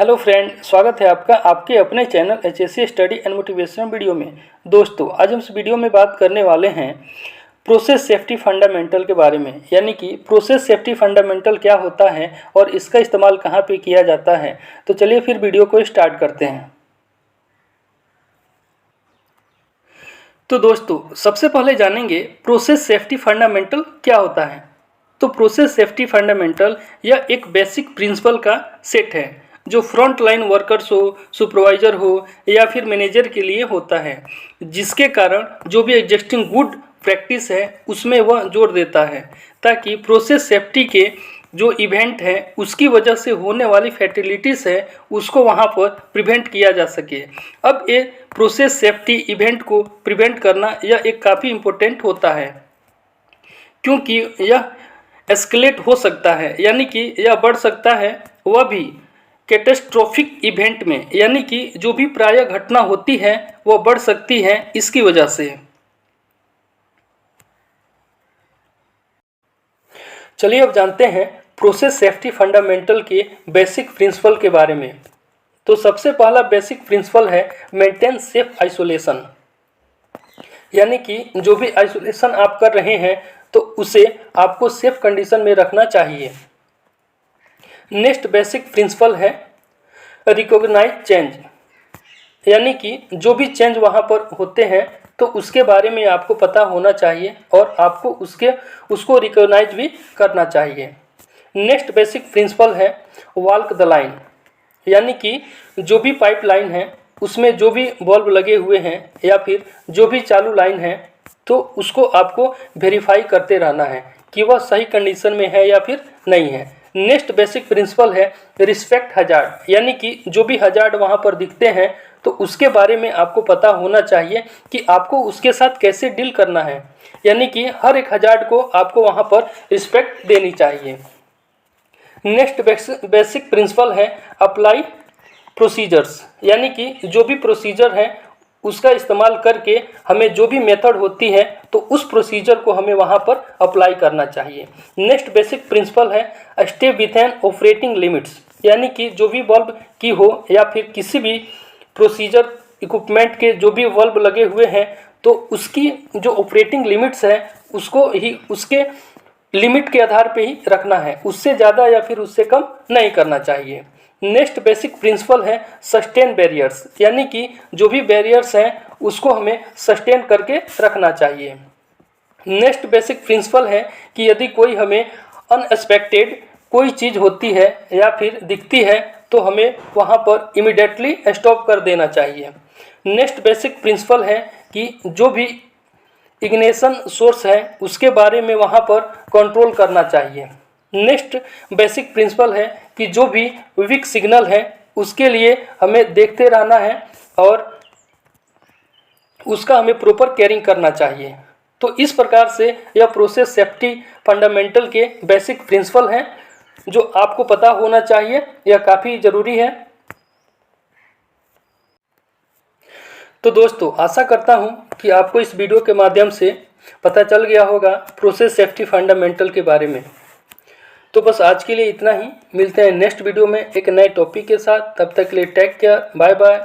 Hello friend, स्वागत है आपका आपके अपने channel HSC study and motivation video में। दोस्तों, आज हम इस वीडियो में बात करने वाले हैं प्रोसेस सेफ्टी फंडामेंटल के बारे में, यानी कि प्रोसेस सेफ्टी फंडामेंटल क्या होता है और इसका इस्तेमाल कहाँ पे किया जाता है। तो चलिए फिर वीडियो को स्टार्ट करते हैं। तो दोस्तों, सबसे पहले जानेंगे प्रोसेस सेफ्टी फंडामेंटल क्या होता है। तो प्रोसेस सेफ्टी फंडामेंटल यह एक बेसिक प्रिंसिपल का सेट है जो फ्रंट लाइन वर्कर्स हो, सुपरवाइजर हो या फिर मैनेजर के लिए होता है, जिसके कारण जो भी एग्जिस्टिंग गुड प्रैक्टिस है उसमें वह जोड़ देता है ताकि प्रोसेस सेफ्टी के जो इवेंट है उसकी वजह से होने वाली फैटिलिटीज़ है उसको वहाँ पर प्रिवेंट किया जा सके। अब ये प्रोसेस सेफ्टी इवेंट को प्रिवेंट करना यह एक काफ़ी इम्पोर्टेंट होता है, क्योंकि यह एस्केलेट हो सकता है, यानी कि यह बढ़ सकता है, वह भी कैटेस्ट्रोफिक इवेंट में, यानी कि जो भी प्राय घटना होती है वह बढ़ सकती है इसकी वजह से। चलिए अब जानते हैं प्रोसेस सेफ्टी फंडामेंटल के बेसिक प्रिंसिपल के बारे में। तो सबसे पहला बेसिक प्रिंसिपल है मेंटेन सेफ आइसोलेशन, यानी कि जो भी आइसोलेशन आप कर रहे हैं तो उसे आपको सेफ कंडीशन में रखना चाहिए। नेक्स्ट बेसिक प्रिंसिपल है रिकॉग्नाइज चेंज, यानी कि जो भी चेंज वहाँ पर होते हैं तो उसके बारे में आपको पता होना चाहिए और आपको उसको रिकॉग्नाइज भी करना चाहिए। नेक्स्ट बेसिक प्रिंसिपल है वॉल्क द लाइन, यानी कि जो भी पाइप लाइन है उसमें जो भी बल्ब लगे हुए हैं या फिर जो भी चालू लाइन है तो उसको आपको वेरीफाई करते रहना है कि वह सही कंडीशन में है या फिर नहीं है। नेक्स्ट बेसिक प्रिंसिपल है रिस्पेक्ट हजार्ड, यानी कि जो भी हजार्ड वहाँ पर दिखते हैं तो उसके बारे में आपको पता होना चाहिए कि आपको उसके साथ कैसे डील करना है, यानी कि हर एक हजार्ड को आपको वहाँ पर रिस्पेक्ट देनी चाहिए। नेक्स्ट बेसिक प्रिंसिपल है अप्लाई प्रोसीजर्स, यानी कि जो भी प्रोसीजर है उसका इस्तेमाल करके हमें जो भी मेथड होती है तो उस प्रोसीजर को हमें वहाँ पर अप्लाई करना चाहिए। नेक्स्ट बेसिक प्रिंसिपल है stay with an operating limits, यानी कि जो भी बल्ब की हो या फिर किसी भी प्रोसीजर इक्विपमेंट के जो भी बल्ब लगे हुए हैं तो उसकी जो ऑपरेटिंग लिमिट्स है उसको ही उसके लिमिट के आधार पे ही रखना है, उससे ज़्यादा या फिर उससे कम नहीं करना चाहिए। नेक्स्ट बेसिक प्रिंसिपल है सस्टेन बैरियर्स, यानी कि जो भी बैरियर्स हैं उसको हमें सस्टेन करके रखना चाहिए। नेक्स्ट बेसिक प्रिंसिपल है कि यदि कोई हमें अनएक्सपेक्टेड कोई चीज़ होती है या फिर दिखती है तो हमें वहाँ पर इमीडिएटली स्टॉप कर देना चाहिए। नेक्स्ट बेसिक प्रिंसिपल है कि जो भी इग्निशन सोर्स है उसके बारे में वहाँ पर कंट्रोल करना चाहिए। नेक्स्ट बेसिक प्रिंसिपल है कि जो भी वीक सिग्नल है उसके लिए हमें देखते रहना है और उसका हमें प्रॉपर केयरिंग करना चाहिए। तो इस प्रकार से यह प्रोसेस सेफ्टी फंडामेंटल के बेसिक प्रिंसिपल हैं जो आपको पता होना चाहिए, यह काफ़ी ज़रूरी है। तो दोस्तों, आशा करता हूँ कि आपको इस वीडियो के माध्यम से पता चल गया होगा प्रोसेस सेफ्टी फंडामेंटल के बारे में। तो बस आज के लिए इतना ही, मिलते हैं नेक्स्ट वीडियो में एक नए टॉपिक के साथ। तब तक के लिए टेक केयर, बाय बाय।